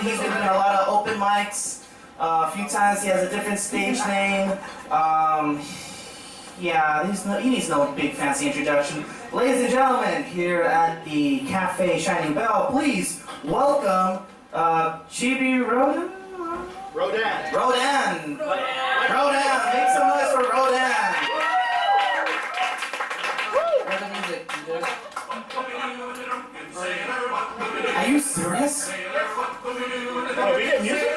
He's been doing a lot of open mics. A few times he has a different stage name. Yeah, he needs no big fancy introduction. Ladies and gentlemen, here at the Café Shining Bell, please welcome Chibi Rodan? Rodan. Rodan! Rodan! Make some noise for Rodan! Where's the music? Are you serious? Oh, we get music?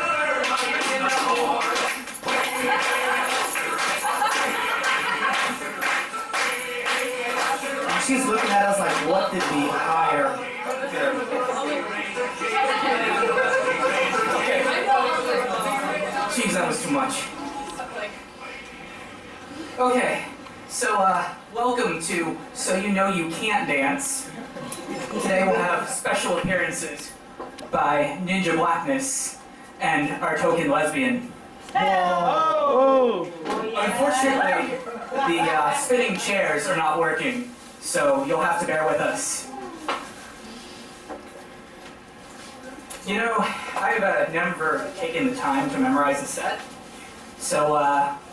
She's looking at us like, what did we hire? Jeez, that was too much. Okay, so welcome to So You Know You Can't Dance. Today we'll have special appearances by Ninja Blackness and our token lesbian. Oh! Unfortunately, the spinning chairs are not working, so you'll have to bear with us. You know, I've never taken the time to memorize a set, so,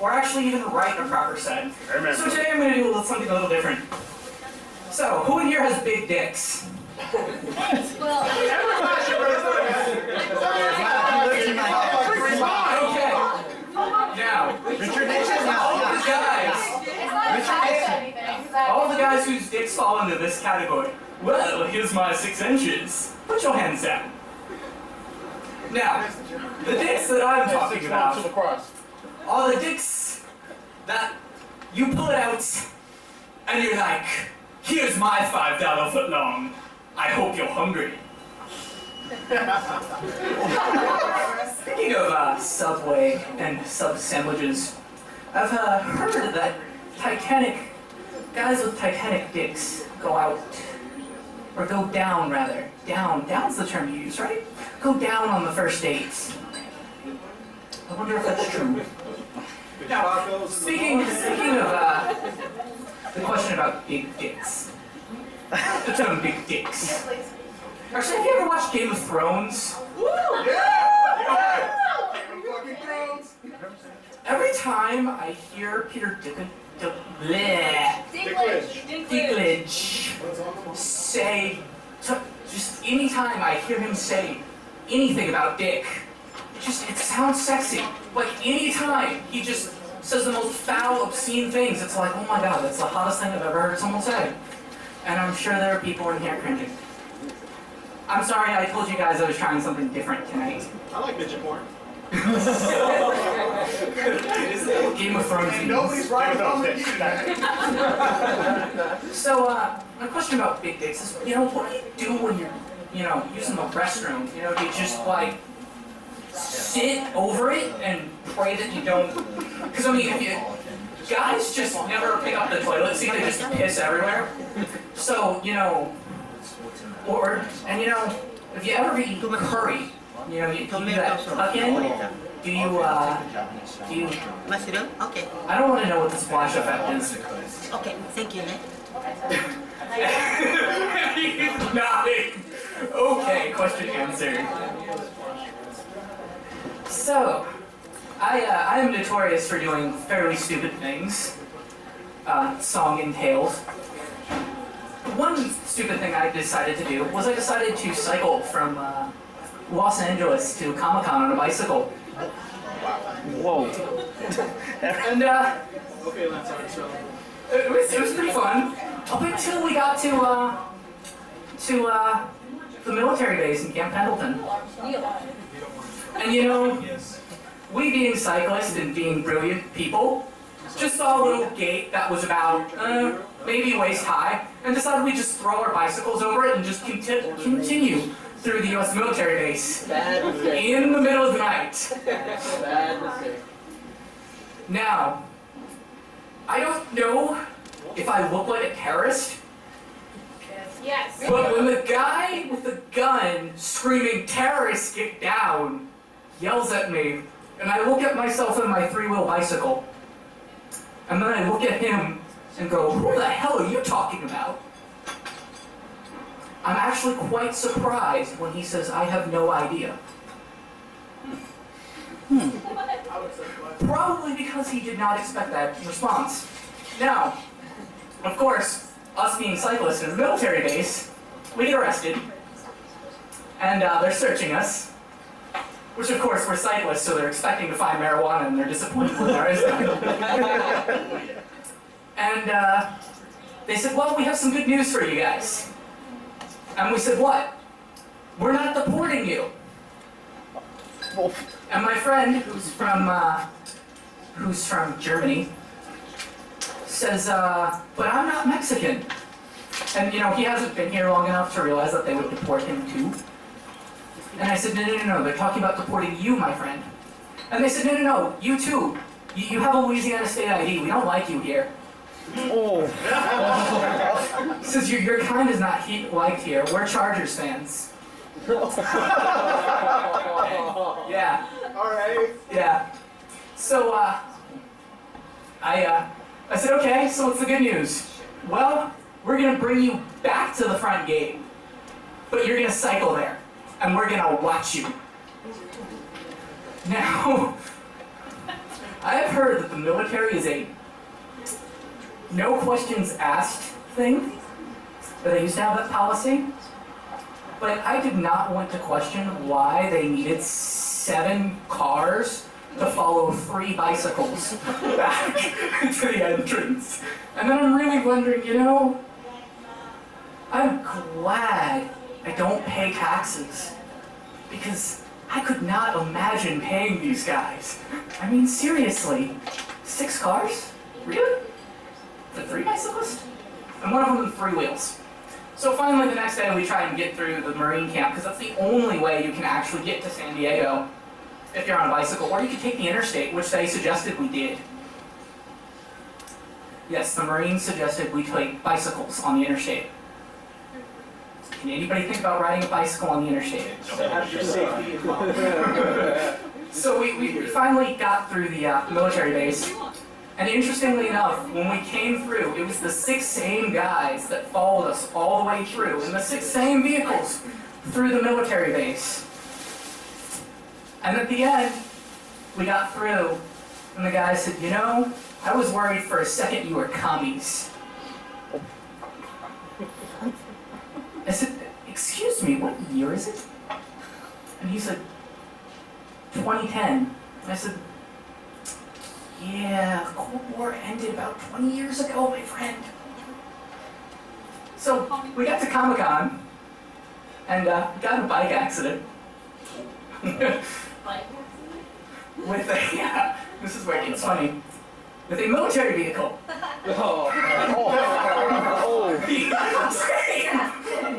or actually even write a proper set. So today I'm going to do something a little different. So, who in here has big dicks? Well, Okay. Now, all the guys whose dicks fall into this category. Well, here's my 6 inches. Put your hands down. Now, the dicks that I'm talking about are the dicks that you pull it out and you're like, here's my $5 foot long. I hope you're hungry. Speaking of Subway and sub sandwiches, I've heard that guys with Titanic dicks go out, or go down rather. Down's the term you use, right? Go down on the first dates. I wonder if that's true. Now, speaking of the question about big dicks, the term big dicks. Actually, have you ever watched Game of Thrones? Every time I hear Peter Dinklage say, just any time I hear him say anything about dick, it sounds sexy. Like any time he just says the most foul, obscene things, it's like, oh my god, that's the hottest thing I've ever heard someone say. And I'm sure there are people in here cringing. I'm sorry, I told you guys I was trying something different tonight. I like midget porn. Game of Thrones. Nobody's right about this. So, my question about big dicks is, what do you do when you're, using the restroom? Do you just, sit over it and pray that you don't... Because, guys just never pick up the toilet seat, they just piss everywhere. So, if you ever eat curry, you do that tuck in, do you... Mushroom? Okay. I don't want to know what the splash effect is. Okay, thank you, He's nodding. Okay, question answered. So, I am notorious for doing fairly stupid things. Song entails. One stupid thing I decided to do was I decided to cycle from Los Angeles to Comic-Con on a bicycle. Whoa. And Okay, Lance, so. it was pretty fun. Up until we got to the military base in Camp Pendleton. And we being cyclists and being brilliant people, just saw a little gate that was about maybe waist high, and decided we'd just throw our bicycles over it and just continue through the U.S. military base in the middle of the night. Now, I don't know if I look like a terrorist, yes. but when the guy with the gun screaming, "Terrorists, get down," yells at me, and I look at myself in my 3-wheel bicycle, and then I look at him and go, "Who the hell are you talking about?" I'm actually quite surprised when he says, "I have no idea." Probably because he did not expect that response. Now, of course, us being cyclists in a military base, we get arrested, and they're searching us, which of course we're cyclists, so they're expecting to find marijuana, and they're disappointed when there isn't. And they said, well, we have some good news for you guys. And we said, what? We're not deporting you. And my friend, who's from Germany, says, but I'm not Mexican. And, you know, he hasn't been here long enough to realize that they would deport him too. And I said, no, they're talking about deporting you, my friend. And they said, no, you too. You have a Louisiana state ID. We don't like you here. Oh. Says your kind is not liked here. We're Chargers fans. Yeah. All right. Yeah. So, I said, okay, so what's the good news? Well, we're gonna bring you back to the front gate, but you're gonna cycle there, and we're gonna watch you. Now, I have heard that the military is a no questions asked thing, that they used to have that policy, but I did not want to question why they needed 7 cars to follow 3 bicycles back to the entrance. And then I'm really wondering, you know, I'm glad I don't pay taxes, because I could not imagine paying these guys. I mean, seriously, 6 cars? Really? For 3 bicyclists? And one of them with 3 wheels. So finally the next day we try and get through the Marine camp, because that's the only way you can actually get to San Diego if you're on a bicycle, or you could take the interstate, which they suggested we did. Yes, the Marines suggested we take bicycles on the interstate. Can anybody think about riding a bicycle on the interstate? Have your safety in mind. So we finally got through the military base, and interestingly enough, when we came through, it was the 6 same guys that followed us all the way through, in the 6 same vehicles through the military base. And at the end, we got through, and the guy said, you know, I was worried for a second you were commies. I said, excuse me, what year is it? And he said, 2010. I said, yeah, the Cold War ended about 20 years ago, my friend. So we got to Comic-Con, and got in a bike accident. With a, this is where it gets funny, with a military vehicle. Oh.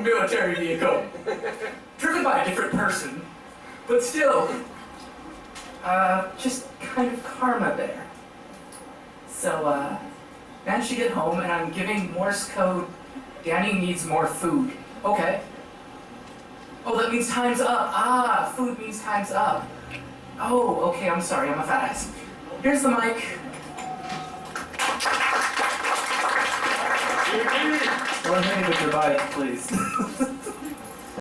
Military vehicle. Driven by a different person, but still, just kind of karma there. So, managed to get home, and I'm giving Morse code, Danny needs more food. Okay. Oh, that means time's up. Ah, food means time's up. Oh, okay, I'm sorry, I'm a fat ass. Here's the mic. Go ahead with your bike, please.